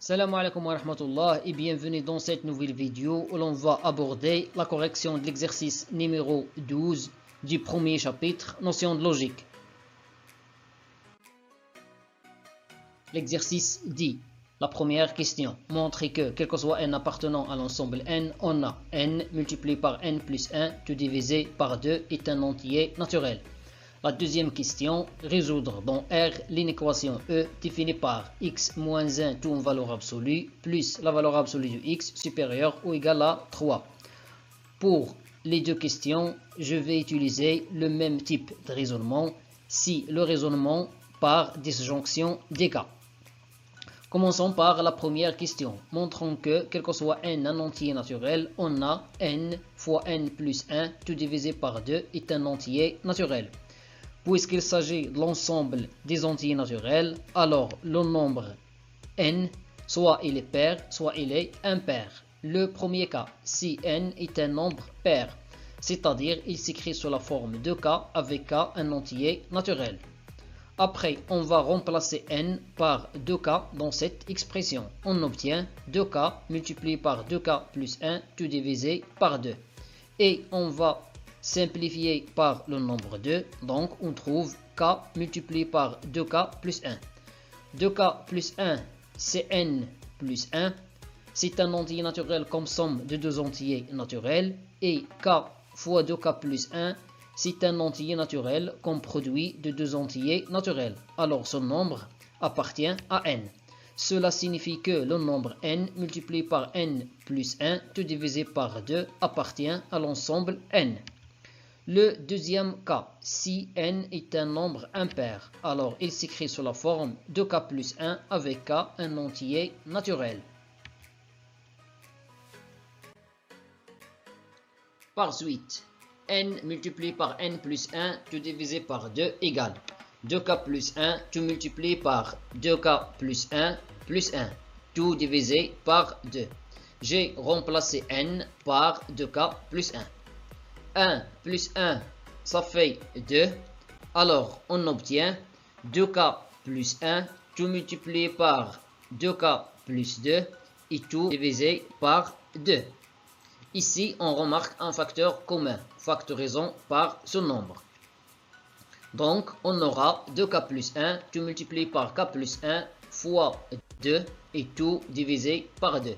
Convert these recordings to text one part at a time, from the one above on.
Salam alaikum wa rahmatullah et bienvenue dans cette nouvelle vidéo où l'on va aborder la correction de l'exercice numéro 12 du premier chapitre, notion de logique. L'exercice dit, la première question, montrer que, quel que soit n appartenant à l'ensemble n, on a n multiplié par n plus 1, tout divisé par 2 est un entier naturel. La deuxième question, résoudre dans R l'inéquation E définie par x moins 1 tout en valeur absolue plus la valeur absolue de x supérieure ou égale à 3. Pour les deux questions, je vais utiliser le même type de raisonnement si le raisonnement par disjonction des cas. Commençons par la première question. Montrons que, quel que soit n un entier naturel, on a n fois n plus 1 tout divisé par 2 est un entier naturel. Puisqu'il s'agit de l'ensemble des entiers naturels, alors le nombre n, soit il est pair, soit il est impair. Le premier cas, si n est un nombre pair, c'est-à-dire il s'écrit sous la forme de k avec k un entier naturel. Après, on va remplacer n par 2k dans cette expression. On obtient 2k multiplié par 2k plus 1 tout divisé par 2. Et on va simplifié par le nombre 2, donc on trouve k multiplié par 2k plus 1. 2k plus 1, c'est n plus 1. C'est un entier naturel comme somme de deux entiers naturels. Et k fois 2k plus 1, c'est un entier naturel comme produit de deux entiers naturels. Alors ce nombre appartient à n. Cela signifie que le nombre n multiplié par n plus 1, tout divisé par 2, appartient à l'ensemble n. Le deuxième cas, si n est un nombre impair, alors il s'écrit sous la forme de k plus 1 avec k un entier naturel. Par suite, n multiplié par n plus 1 tout divisé par 2 égale 2k plus 1 tout multiplié par 2k plus 1 tout divisé par 2. J'ai remplacé n par 2k plus 1. 1 plus 1, ça fait 2. Alors, on obtient 2k plus 1, tout multiplié par 2k plus 2 et tout divisé par 2. Ici, on remarque un facteur commun, factorisant par ce nombre. Donc, on aura 2k plus 1, tout multiplié par k plus 1 fois 2 et tout divisé par 2.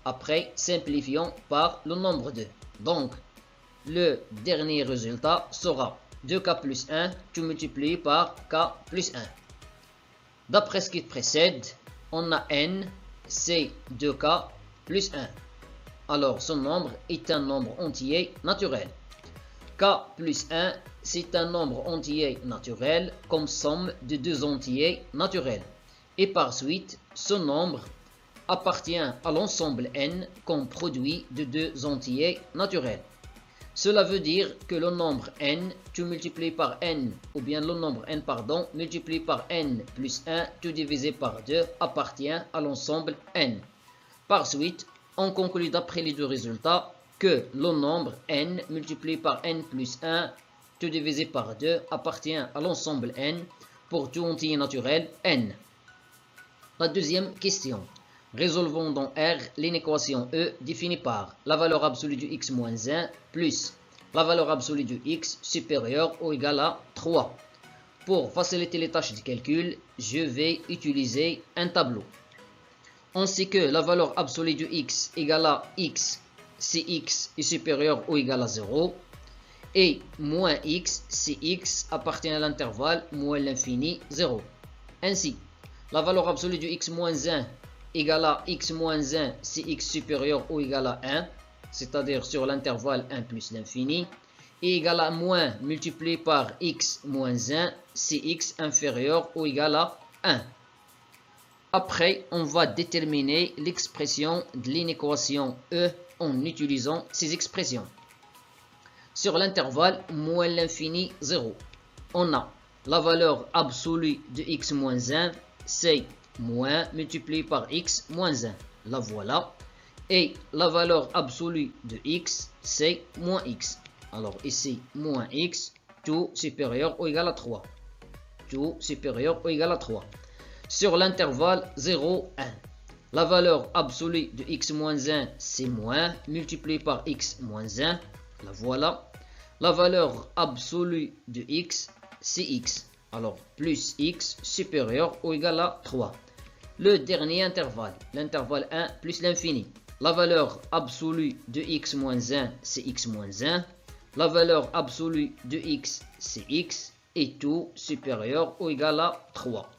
Après, simplifions par le nombre 2. Donc, le dernier résultat sera 2k plus 1 tout multiplié par k plus 1. D'après ce qui précède, on a n, c'est 2k plus 1. Alors ce nombre est un nombre entier naturel. K plus 1, c'est un nombre entier naturel comme somme de deux entiers naturels. Et par suite, ce nombre appartient à l'ensemble n comme produit de deux entiers naturels. Cela veut dire que le nombre n, tout multiplié par n, ou bien le nombre n, multiplié par n plus 1, tout divisé par 2, appartient à l'ensemble n. Par suite, on conclut d'après les deux résultats que le nombre n, multiplié par n plus 1, tout divisé par 2, appartient à l'ensemble n pour tout entier naturel n. La deuxième question. Résolvons dans R l'inéquation E définie par la valeur absolue du x moins 1 plus la valeur absolue du x supérieure ou égale à 3. Pour faciliter les tâches de calcul, je vais utiliser un tableau. On sait que la valeur absolue du x égale à x si x est supérieur ou égal à 0 et moins x si x appartient à l'intervalle moins l'infini 0. Ainsi, la valeur absolue du x moins 1 égale à x moins 1 si x supérieur ou égal à 1, c'est-à-dire sur l'intervalle 1 plus l'infini, et égal à moins multiplié par x moins 1 si x inférieur ou égal à 1. Après, on va déterminer l'expression de l'inéquation E en utilisant ces expressions. Sur l'intervalle moins l'infini 0, on a la valeur absolue de x moins 1, c'est moins multiplié par x moins 1, la voilà, et la valeur absolue de x, c'est moins x. Alors ici, moins x, tout supérieur ou égal à 3. Tout supérieur ou égal à 3. Sur l'intervalle 0, 1. La valeur absolue de x moins 1, c'est moins, multiplié par x moins 1. La voilà. La valeur absolue de x, c'est x. Alors, plus x supérieur ou égal à 3. Le dernier intervalle, l'intervalle 1 plus l'infini. La valeur absolue de x moins 1, c'est x moins 1. La valeur absolue de x, c'est x. Et tout supérieur ou égal à 3.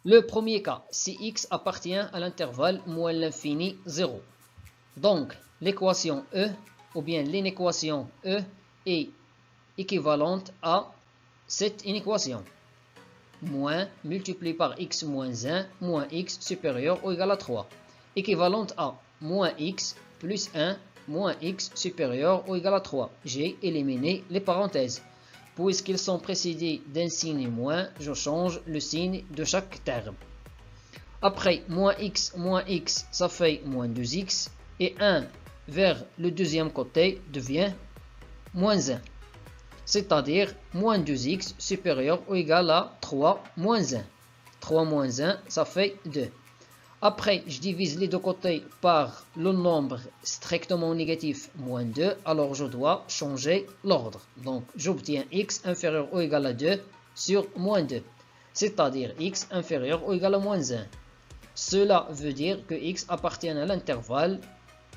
Le premier cas, si x appartient à l'intervalle moins l'infini 0. Donc, l'équation E, ou bien l'inéquation E, est équivalente à cette inéquation. Moins multiplié par x moins 1, moins x supérieur ou égal à 3. Équivalente à moins x plus 1, moins x supérieur ou égal à 3. J'ai éliminé les parenthèses. Puisqu'ils sont précédés d'un signe moins, je change le signe de chaque terme. Après, moins x, ça fait moins 2x. Et 1 vers le deuxième côté devient moins 1. C'est-à-dire moins 2x supérieur ou égal à 3 moins 1. 3 moins 1, ça fait 2. Après, je divise les deux côtés par le nombre strictement négatif moins 2, alors je dois changer l'ordre. Donc, j'obtiens x inférieur ou égal à 2 sur moins 2, c'est-à-dire x inférieur ou égal à moins 1. Cela veut dire que x appartient à l'intervalle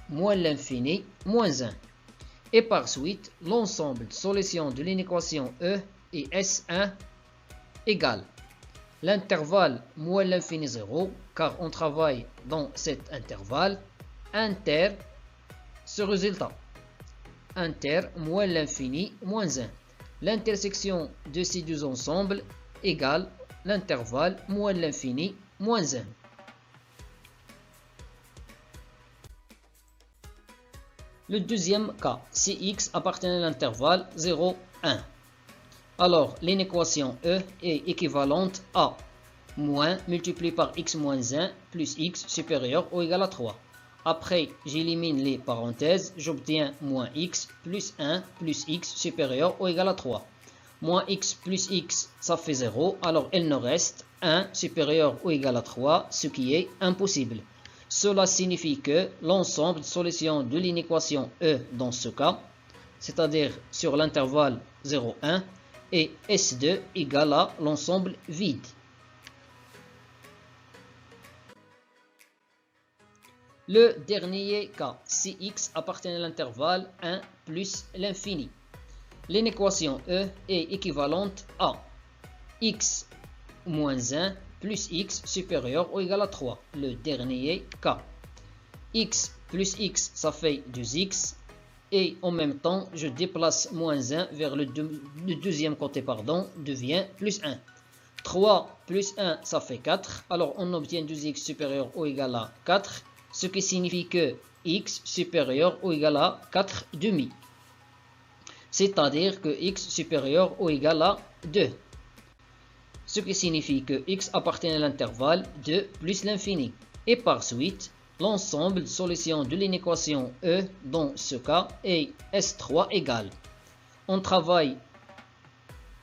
moins l'infini moins 1. Et par suite, l'ensemble de solutions de l'inéquation E est S1 égale l'intervalle moins l'infini 0, car on travaille dans cet intervalle, inter ce résultat. Inter moins l'infini moins 1. L'intersection de ces deux ensembles égale l'intervalle moins l'infini moins 1. Le deuxième cas, si x appartient à l'intervalle 0, 1. Alors, l'inéquation E est équivalente à moins multiplié par x moins 1 plus x supérieur ou égal à 3. Après, j'élimine les parenthèses, j'obtiens moins x plus 1 plus x supérieur ou égal à 3. Moins x plus x, ça fait 0, alors il nous reste 1 supérieur ou égal à 3, ce qui est impossible. Cela signifie que l'ensemble de solutions de l'inéquation E dans ce cas, c'est-à-dire sur l'intervalle 0, 1, est S2 égale à l'ensemble vide. Le dernier cas, si x appartient à l'intervalle 1 plus l'infini. L'inéquation E est équivalente à x moins 1 plus x supérieur ou égal à 3. Le dernier cas. X plus x, ça fait 2x. Et en même temps, je déplace moins 1 vers le deuxième côté, devient plus 1. 3 plus 1, ça fait 4. Alors, on obtient 2x supérieur ou égal à 4. Ce qui signifie que x supérieur ou égal à 4 demi. C'est-à-dire que x supérieur ou égal à 2. Ce qui signifie que x appartient à l'intervalle 2 plus l'infini. Et par suite, l'ensemble de solutions de l'inéquation E dans ce cas est S3 égale. On travaille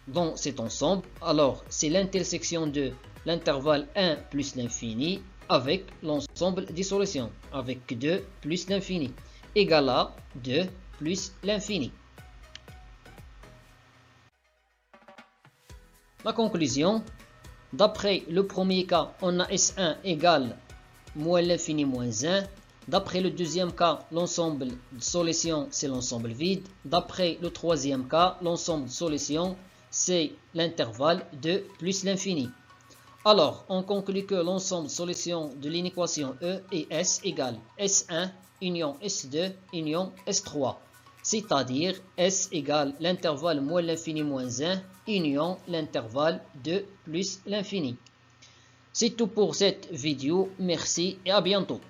dans cet ensemble, alors c'est l'intersection de l'intervalle 1 plus l'infini avec l'ensemble des solutions, avec 2 plus l'infini, égale à 2 plus l'infini. La conclusion, d'après le premier cas, on a S1 égale moins l'infini moins 1. D'après le deuxième cas, l'ensemble de solutions, c'est l'ensemble vide. D'après le troisième cas, l'ensemble de solutions, c'est l'intervalle 2 plus l'infini. Alors, on conclut que l'ensemble de solutions de l'inéquation E est S égale S1 union S2 union S3. C'est-à-dire S égale l'intervalle moins l'infini moins 1 union l'intervalle 2 plus l'infini. C'est tout pour cette vidéo. Merci et à bientôt.